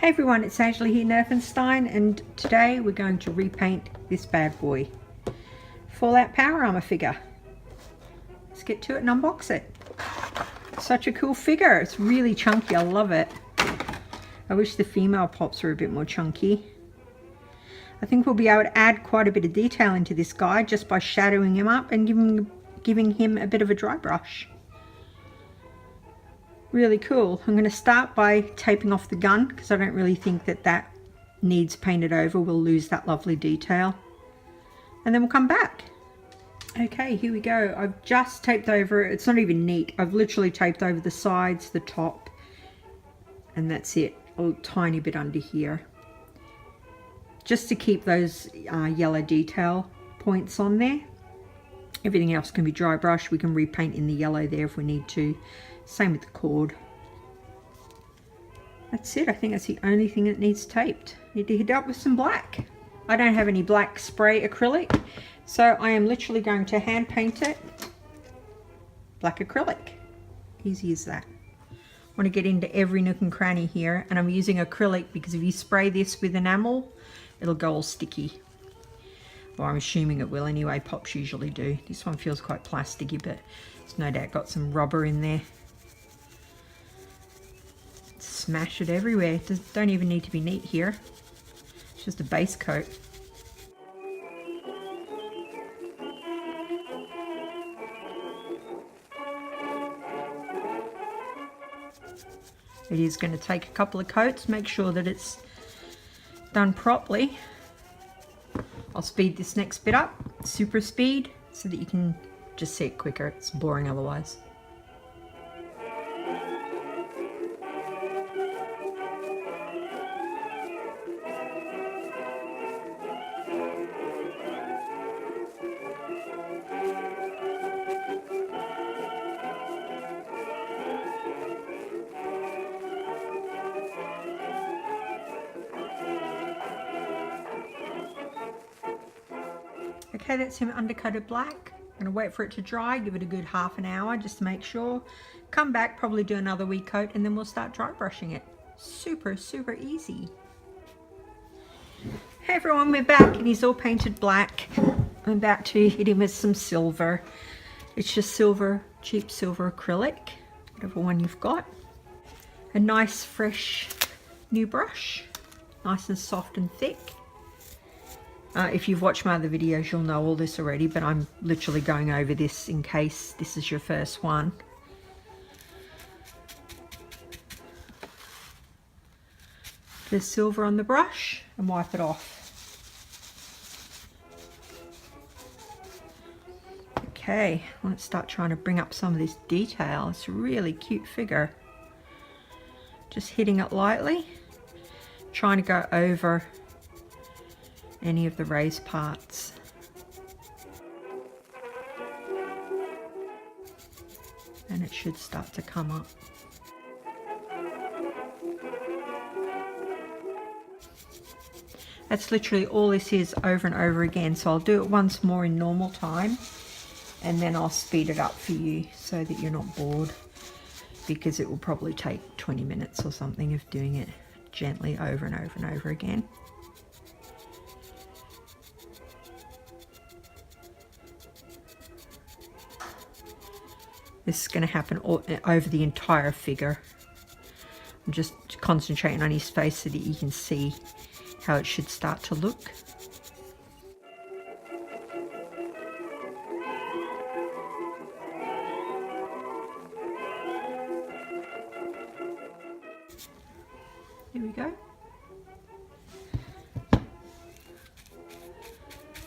Hey everyone, it's Ashley here, Nerfenstein, and today we're going to repaint this bad boy. Fallout Power Armour figure. Let's get to it and unbox it. Such a cool figure. It's really chunky. I love it. I wish the female pops were a bit more chunky. I think we'll be able to add quite a bit of detail into this guy just by shadowing him up and giving him a bit of a dry brush. Really cool. I'm going to start by taping off the gun because I don't really think that needs painted over. We'll lose that lovely detail. And then we'll come back. Okay, here we go. I've just taped over, it's not even neat. I've literally taped over the sides, the top, and that's it. A tiny bit under here. Just to keep those yellow detail points on there. Everything else can be dry brush. We can repaint in the yellow there if we need to. Same with the cord. That's it. I think that's the only thing that needs taped. Need to hit it up with some black. I don't have any black spray acrylic, so I am literally going to hand paint it black acrylic. Easy as that. I want to get into every nook and cranny here, and I'm using acrylic because if you spray this with enamel, it'll go all sticky. Well, I'm assuming it will anyway. Pops usually do. This one feels quite plasticky, but it's no doubt got some rubber in there. Smash it everywhere. Don't even need to be neat here. It's just a base coat. It is going to take a couple of coats. Make sure that it's done properly. I'll speed this next bit up, super speed, so that you can just see it quicker. It's boring otherwise. Okay, that's him undercoated black. I'm going to wait for it to dry, give it a good half an hour just to make sure. Come back, probably do another wee coat, and then we'll start dry brushing it. Super, super easy. Hey everyone, we're back and he's all painted black. I'm about to hit him with some silver. It's just silver, cheap silver acrylic, whatever one you've got. A nice fresh new brush, nice and soft and thick. If you've watched my other videos, you'll know all this already, but I'm literally going over this in case this is your first one. The silver on the brush and wipe it off. Okay, I want to start trying to bring up some of this detail. It's a really cute figure. Just hitting it lightly, trying to go over any of the raised parts. And it should start to come up. That's literally all this is over and over again. So I'll do it once more in normal time and then I'll speed it up for you so that you're not bored, because it will probably take 20 minutes or something of doing it gently over and over and over again. This is going to happen over the entire figure. I'm just concentrating on his face so that you can see how it should start to look. Here we go.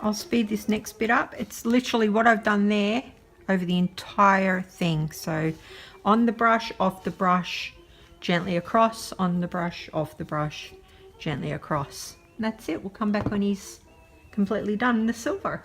I'll speed this next bit up. It's literally what I've done there over the entire thing. So on the brush, off the brush, gently across, on the brush, off the brush, gently across. And that's it. We'll come back when he's completely done in the silver.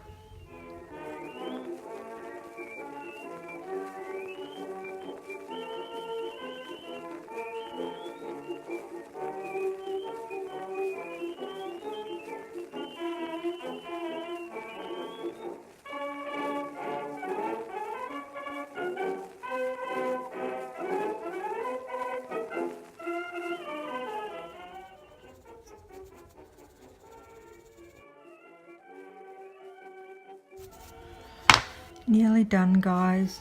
Nearly done, guys.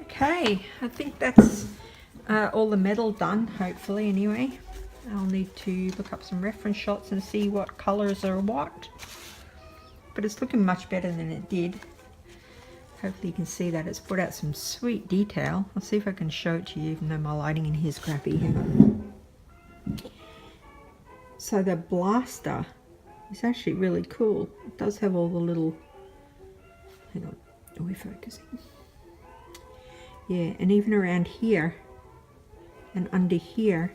Okay, I think that's all the metal done, hopefully, anyway. I'll need to look up some reference shots and see what colours are what. But it's looking much better than it did. Hopefully you can see that. It's put out some sweet detail. I'll see if I can show it to you, even though my lighting in here is crappy. Hang on. So the blaster is actually really cool. It does have all the little... Hang on, are we focusing? Yeah, and even around here and under here.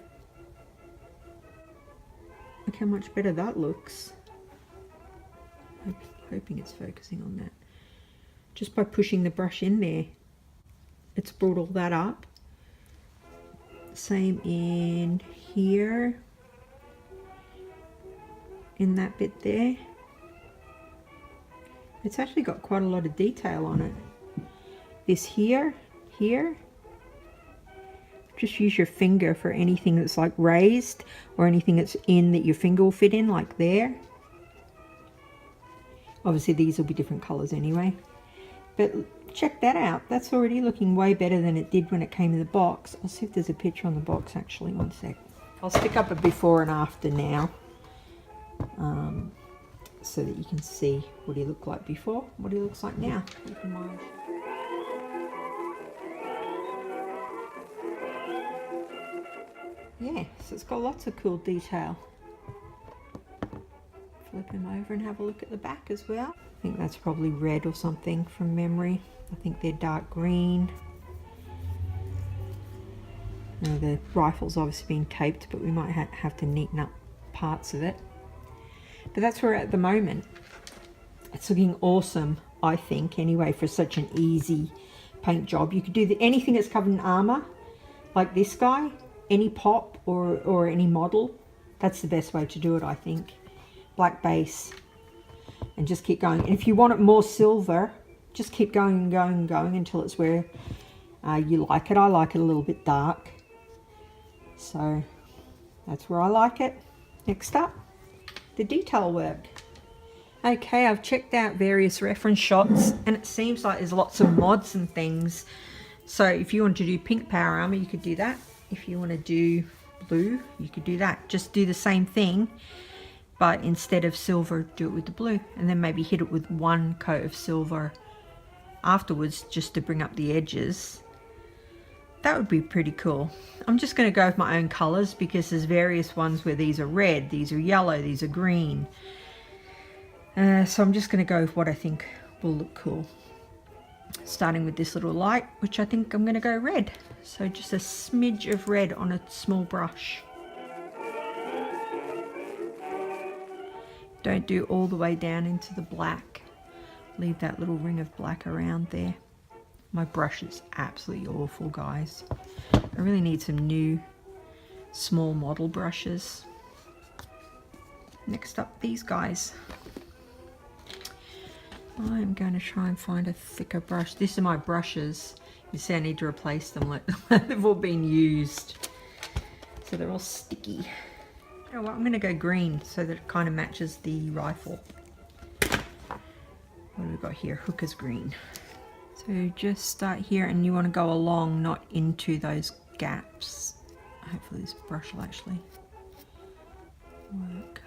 Look how much better that looks. I'm hoping it's focusing on that. Just by pushing the brush in there, it's brought all that up. Same in here, in that bit there. It's actually got quite a lot of detail on it. This here, just use your finger for anything that's like raised or anything that's in that your finger will fit in, like there. Obviously these will be different colors anyway, but check that out. That's already looking way better than it did when it came in the box. I'll see if there's a picture on the box actually. One sec. I'll stick up a before and after now, so that you can see what he looked like before, what he looks like now. Keep in mind. Yeah, so it's got lots of cool detail. Flip him over and have a look at the back as well. I think that's probably red or something from memory. I think they're dark green. Now the rifle's obviously been taped, but we might have to neaten up parts of it. But that's where we're at the moment. It's looking awesome, I think, anyway, for such an easy paint job. You could do anything that's covered in armour, like this guy, any pop or any model. That's the best way to do it, I think. Black base, and just keep going. And if you want it more silver, just keep going and going and going until it's where you like it. I like it a little bit dark, so that's where I like it. Next up, the detail work. Okay, I've checked out various reference shots, and it seems like there's lots of mods and things. So if you want to do pink power armor, you could do that. If you want to do blue, you could do that. Just do the same thing, but instead of silver, do it with the blue, and then maybe hit it with one coat of silver afterwards just to bring up the edges. That would be pretty cool. I'm just going to go with my own colors because there's various ones where these are red, these are yellow, these are green. So I'm just going to go with what I think will look cool. Starting with this little light, which I think I'm going to go red. So just a smidge of red on a small brush. Don't do all the way down into the black. Leave that little ring of black around there. My brush is absolutely awful, guys. I really need some new small model brushes. Next up, these guys. I'm going to try and find a thicker brush. These are my brushes. You see I need to replace them, like they've all been used. So they're all sticky. You know what, I'm going to go green so that it kind of matches the rifle. What have we got here? Hooker's green. So just start here, and you want to go along, not into those gaps. Hopefully this brush will actually work.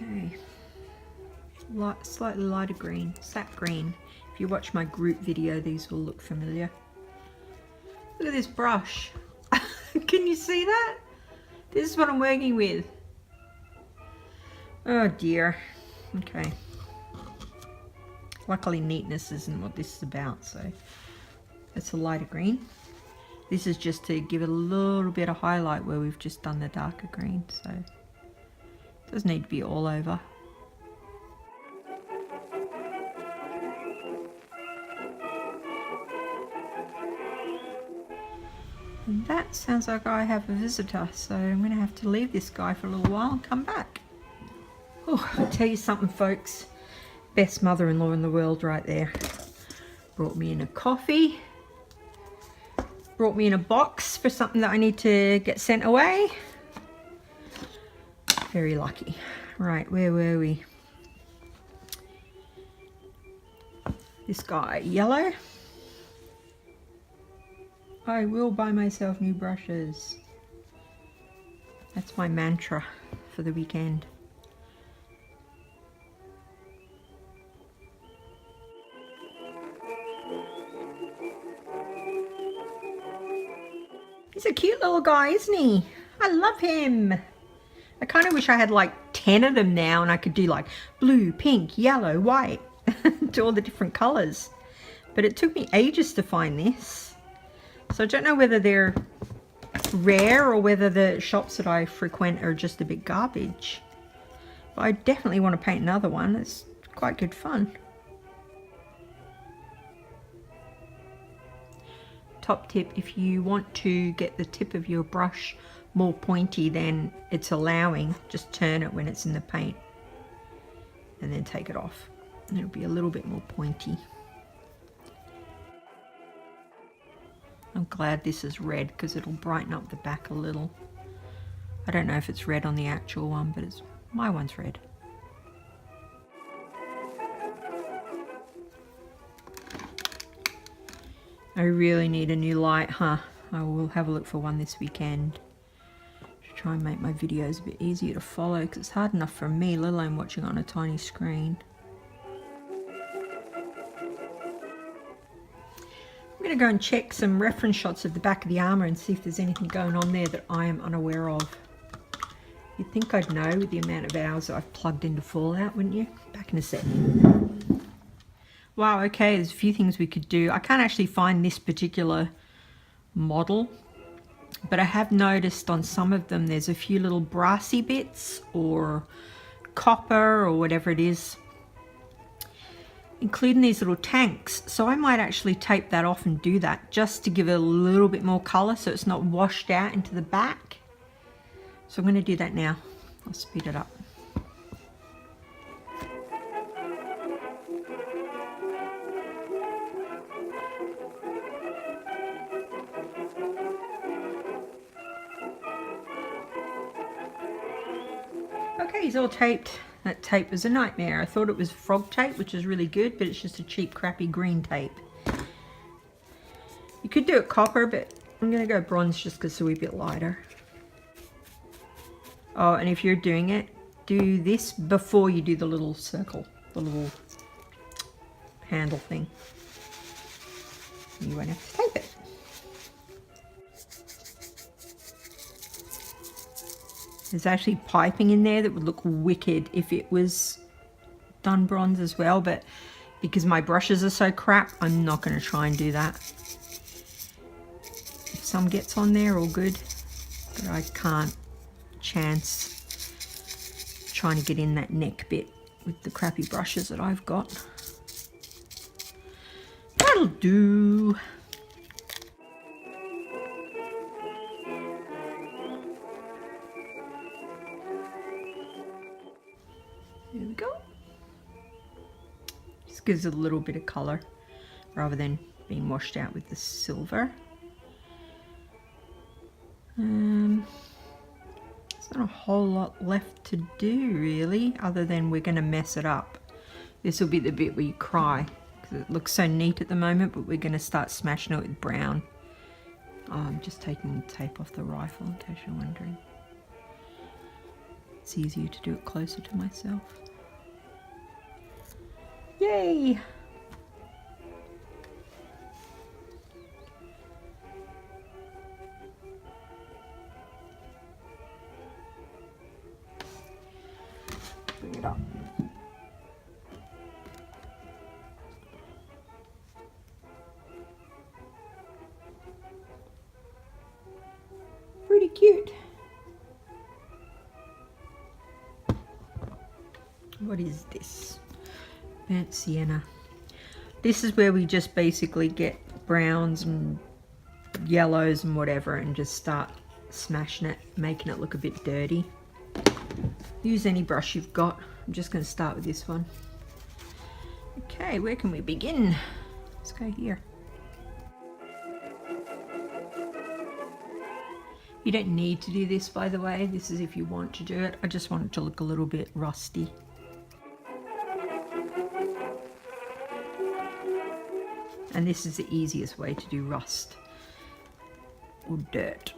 Okay, slightly lighter green, sap green. If you watch my group video, these will look familiar. Look at this brush. Can you see that? This is what I'm working with. Oh dear. Okay. Luckily neatness isn't what this is about, so it's a lighter green. This is just to give it a little bit of highlight where we've just done the darker green, so Doesn't need to be all over. And that sounds like I have a visitor, so I'm going to have to leave this guy for a little while and come back. Oh, I'll tell you something, folks. Best mother-in-law in the world right there. Brought me in a coffee. Brought me in a box for something that I need to get sent away. Very lucky. Right, where were we? This guy, yellow. I will buy myself new brushes. That's my mantra for the weekend. He's a cute little guy, isn't he? I love him. I kind of wish I had like 10 of them now and I could do like blue, pink, yellow, white, to all the different colors. But it took me ages to find this. So I don't know whether they're rare or whether the shops that I frequent are just a bit garbage. But I definitely want to paint another one. It's quite good fun. Top tip, if you want to get the tip of your brush more pointy than it's allowing, just turn it when it's in the paint and then take it off. And it'll be a little bit more pointy. I'm glad this is red because it'll brighten up the back a little. I don't know if it's red on the actual one, but my one's red. I really need a new light, huh? I will have a look for one this weekend. To try and make my videos a bit easier to follow because it's hard enough for me, let alone watching on a tiny screen. I'm going to go and check some reference shots of the back of the Armour and see if there's anything going on there that I am unaware of. You'd think I'd know with the amount of hours that I've plugged into Fallout, wouldn't you? Back in a sec. Wow, okay, there's a few things we could do. I can't actually find this particular model, but I have noticed on some of them there's a few little brassy bits or copper or whatever it is, including these little tanks. So I might actually tape that off and do that just to give it a little bit more color so it's not washed out into the back. So I'm going to do that now. I'll speed it up. Okay, he's all taped. That tape was a nightmare. I thought it was frog tape, which is really good, but it's just a cheap, crappy green tape. You could do it copper, but I'm going to go bronze just because it's a wee bit lighter. Oh, and if you're doing it, do this before you do the little circle, the little handle thing. You won't have to tape it. There's actually piping in there that would look wicked if it was done bronze as well, but because my brushes are so crap, I'm not going to try and do that. If some gets on there, all good, but I can't chance trying to get in that neck bit with the crappy brushes that I've got. That'll do. There we go. Just gives it a little bit of color rather than being washed out with the silver. There's not a whole lot left to do really, other than we're going to mess it up. This will be the bit where you cry because it looks so neat at the moment, but we're going to start smashing it with brown. I'm just taking the tape off the rifle in case you're wondering. It's easier to do it closer to myself. Yay! Bring it up. Pretty cute. What is this? Burnt sienna. This is where we just basically get browns and yellows and whatever and just start smashing it, making it look a bit dirty. Use any brush you've got. I'm just going to start with this one. Okay, where can we begin? Let's go here. You don't need to do this, by the way. This is if you want to do it. I just want it to look a little bit rusty. And this is the easiest way to do rust or dirt.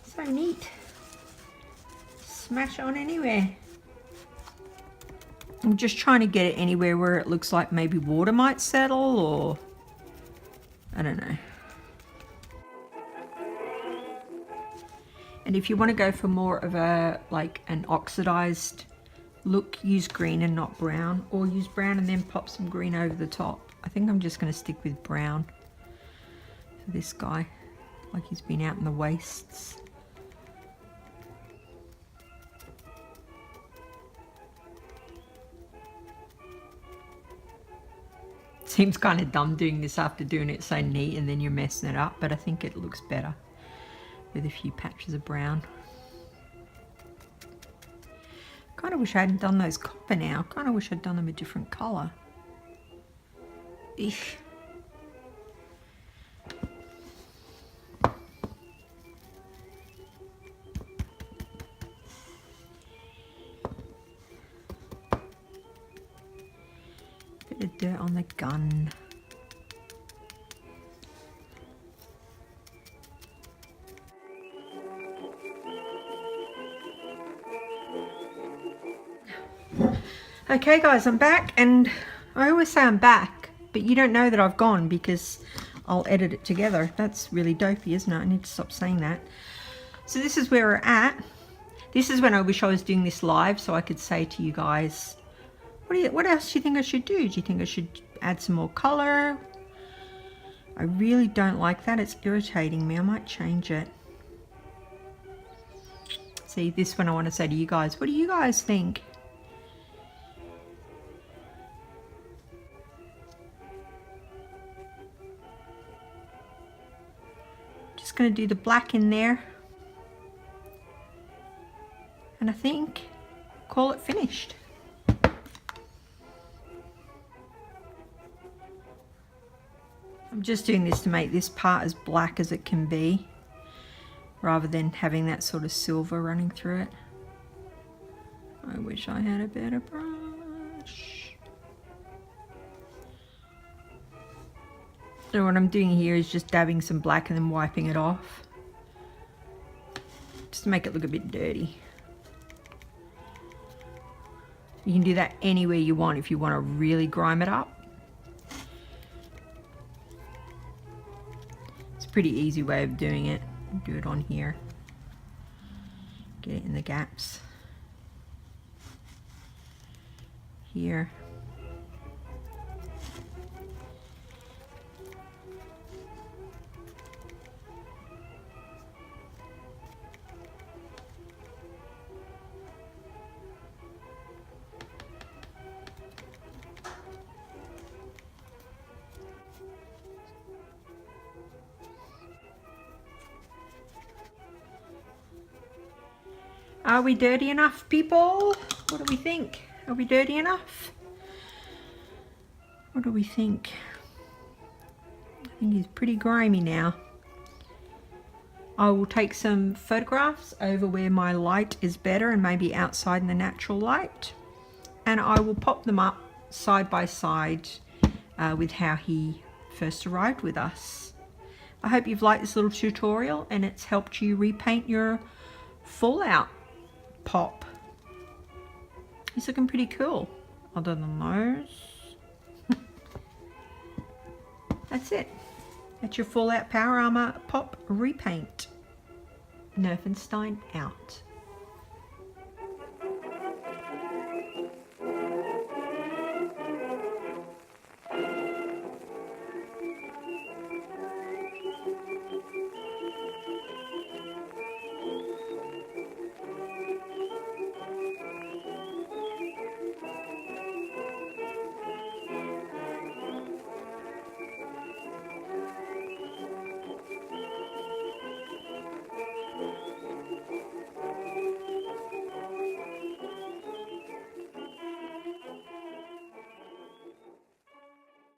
So neat. Smash on anywhere. I'm just trying to get it anywhere where it looks like maybe water might settle, or I don't know. And if you want to go for more of a like an oxidized look, use green and not brown, or use brown and then pop some green over the top. I think I'm just going to stick with brown for this guy, like he's been out in the wastes. Seems kind of dumb doing this after doing it so neat and then you're messing it up, but I think it looks better with a few patches of brown. Kind of wish I hadn't done those copper now. Kind of wish I'd done them a different colour. Eesh. Bit of dirt on the gun. Okay guys, I'm back, and I always say I'm back, but you don't know that I've gone because I'll edit it together. That's really dopey, isn't it? I need to stop saying that. So this is where we're at. This is when I wish I was doing this live so I could say to you guys, what else do you think I should do? Do you think I should add some more color? I really don't like that. It's irritating me. I might change it. See, this one I want to say to you guys. What do you guys think? Just going to do the black in there. And I think call it finished. I'm just doing this to make this part as black as it can be, rather than having that sort of silver running through it. I wish I had a better brush. So what I'm doing here is just dabbing some black and then wiping it off, just to make it look a bit dirty. You can do that anywhere you want if you want to really grime it up. Pretty easy way of doing it. Do it on here, get it in the gaps here. Are we dirty enough, people? What do we think? Are we dirty enough? What do we think? I think he's pretty grimy now. I will take some photographs over where my light is better and maybe outside in the natural light, and I will pop them up side by side with how he first arrived with us. I hope you've liked this little tutorial and it's helped you repaint your Fallout pop. He's looking pretty cool, other than those. That's it. That's your Fallout Power Armor pop repaint. Nerfenstein out.